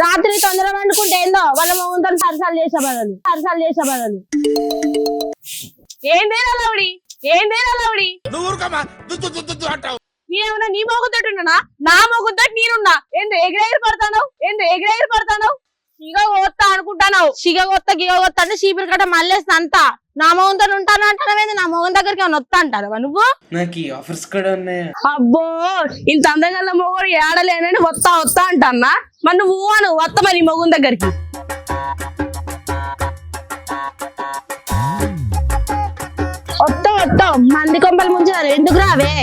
రాత్రి తొందర వండుకుంటే ఏందో వాళ్ళ మొగంతో సరసాలు చేసే బదులు నేనేమన్నా నీ మొగుతోటి నా మొగుతో నేనున్నా ఏంది ఎగిరెగిరి పడతాను సిగ కొత్తా అనుకుంటాను సిగ కొత్త అంటే చీపురు కట్ట మళ్ళేస్తా అంతా నా మొగంతో ఉంటాను అంటానవేంది నా మొగం దగ్గరికి ఏమన్నా వస్తా అంటారా నువ్వు నాకు ఈ ఆఫర్స్ కూడా ఉన్నాయా అబ్బో ఇంత అందంగా మొగుడు ఏడలేనని వస్తా అంటన్నా మరి నువ్వు వస్తా మరి నీ మొగుని దగ్గరికి వస్తా మంది కొంపలు ముంచారు ఎందుకు రావే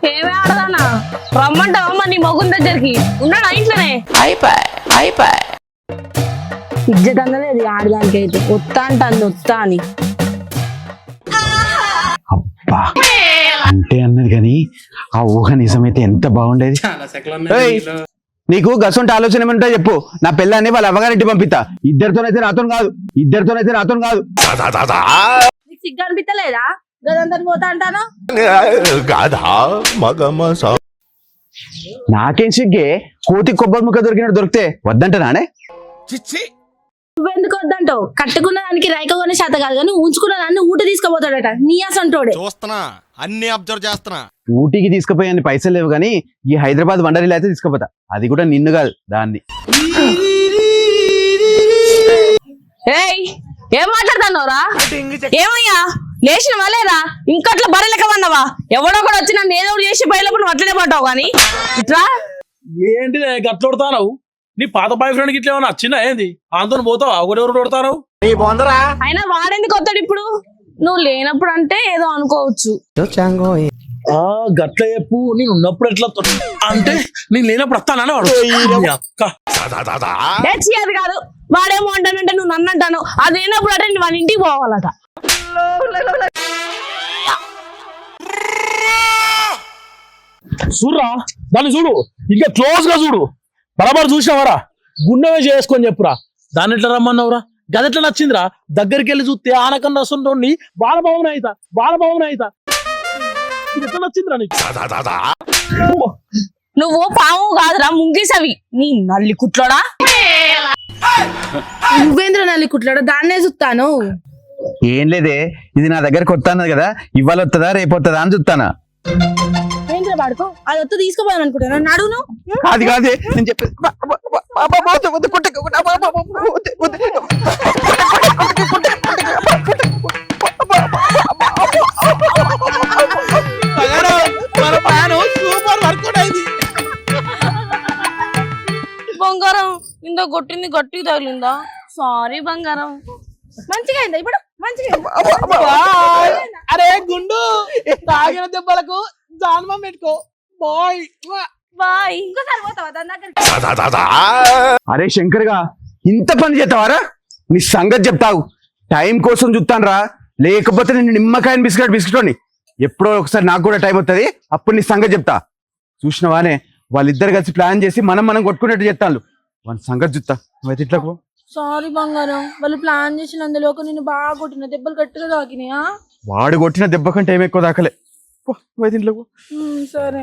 ఏమే ఆడదానా రమ్మంటావమ్మా నీ మొగుని దగ్గరికి ఉన్నాడా ఇంట్లోనే ఇజ్జత్ అందలేదు ఆడదానికి అయితే వస్తా అంటాను వస్తా అని అబ్బా అంటే అన్నది కానీ ఆ ఊహ నిజమైతే ఎంత బాగుండేది. చాలా సెకలు ఏయ్, నీకు గసంటి ఆలోచన ఏమంటా చెప్పు. నా పిల్లాన్ని వాళ్ళ అవ్వగారింటి పంపిస్తా. ఇద్దరితోనైతే నాతో కాదు. నీకు సిగ్గు అనిపించలేదా గదంతా పోతా అంటాను నాకేం సిగ్గే, కోతి కొబ్బరి ముక్క దొరికినట్టు దొరికితే వద్దంట నానే. నువ్వెందుకు వద్దంటావు కట్టుకున్న దానికి రైక కొనే శాత కాదు కానీ ఉంచుకున్న దాన్ని ఊట తీసుకుపోతాడట నీ అసంటోడే చూస్తున్నా అన్ని అబ్జర్వ్ చేస్తున్నా. ఊటీకి తీసుకుపోయే పైసలు లేవు కానీ ఈ హైదరాబాద్ వండరీలు అయితే తీసుకుపోతా. అది కూడా నిన్ను కాదు దాన్ని. ఏయ్ ఏం మాట్లాడుతున్నావురా ఏమయ్యా లేచినవా లేదా ఇంకా అట్లా బర్రెలెక్క వన్నావా ఎవడో కూడా వచ్చి నన్ను ఏదో ఒకటి చేసి బయలుప్పుడు నువ్వు అట్లనే పడ్డావు కానీ ఇట్లా ఏంటి గట్లొడతావు? నీ పాత బాయ్ ఫ్రెండ్ గిట్ల ఏమన్నా వచ్చిందా ఏంది? ఆందోళన పోతావా? ఎవరెవరు కొడతావు? అయినా వాడెందుకు వస్తాడు ఇప్పుడు నువ్వు లేనప్పుడు అంటే ఏదో అనుకోవచ్చు గట్ల చెప్పు. నేను ఉన్నప్పుడు ఎట్లా అంటే నేను లేనప్పుడు వస్తానని వాడు అది కాదు వాడేమో అంటానంటే నువ్వు నన్ను అంటాను అది లేనప్పుడు అంటే నువ్వు వాళ్ళ ఇంటికి పోవాలట చూడరా దాన్ని చూడు ఇంకా క్లోజ్ గా చూడు. బరాబర్ చూసినావరా? గుండెమే చేసుకొని చెప్పురా. దాన్ని ఎట్లా రమ్మన్నావురా? గదెట్లా నచ్చిందిరా? దగ్గరికి వెళ్ళి చూస్తే ఆనకన్నా వస్తుంటోండి బాలభవన అయితా ఇది ఎట్లా నచ్చిందిరా నీకు? నువ్వు పాము కాదురా ముంగీసవి నీ నల్లి కుట్లోడా. నువ్వేంద్ర నల్లి కుట్లాడు దాన్నే చూస్తాను ఏం లేదే, ఇది నా దగ్గరకు వస్తా అన్నది కదా, ఇవాళ వస్తుందా రేపు వస్తుందా అని చూస్తానా. ఏంద్ర పాడుకో అది వద్దు తీసుకుపోదాం అనుకుంటాను నడును అది కాదే నేను చెప్పేది. బంగారం ఇందో కొట్టింది గట్టి తగిలిందా? సారీ బంగారం. మంచిగా అయిందా ఇప్పుడు మంచిగా అరే గుండు తాగిన దెబ్బలకు జాన్మం పెట్టుకో. Bye bye. ఇంకోసారి పోతావా దాని దగ్గరికి అరే శంకర్గా ఇంత పని చేస్తావారా? నీ సంగతి చెప్తావు. టైం కోసం చూస్తాను రా, లేకపోతే నేను నిమ్మకాయని బిస్కెట్ని ఎప్పుడో ఒకసారి నాకు కూడా టైం వస్తుంది, అప్పుడు నీ సంగతి చెప్తా. చూసినవానే వాళ్ళిద్దరు కలిసి ప్లాన్ చేసి మనం కొట్టుకునేట్టు చెప్తాను. వాళ్ళ సంగతి చూస్తా. నువ్వైతే ఇట్లకు. సారీ బంగారం వాళ్ళు ప్లాన్ చేసినందులోకి నేను బాగా కొట్టిన దెబ్బలు గట్టిగా తాకినాయా? వాడు కొట్టిన దెబ్బ కంటే ఏమి ఎక్కువ దాకలే. నువ్వైతే ఇంట్లోకి. సరే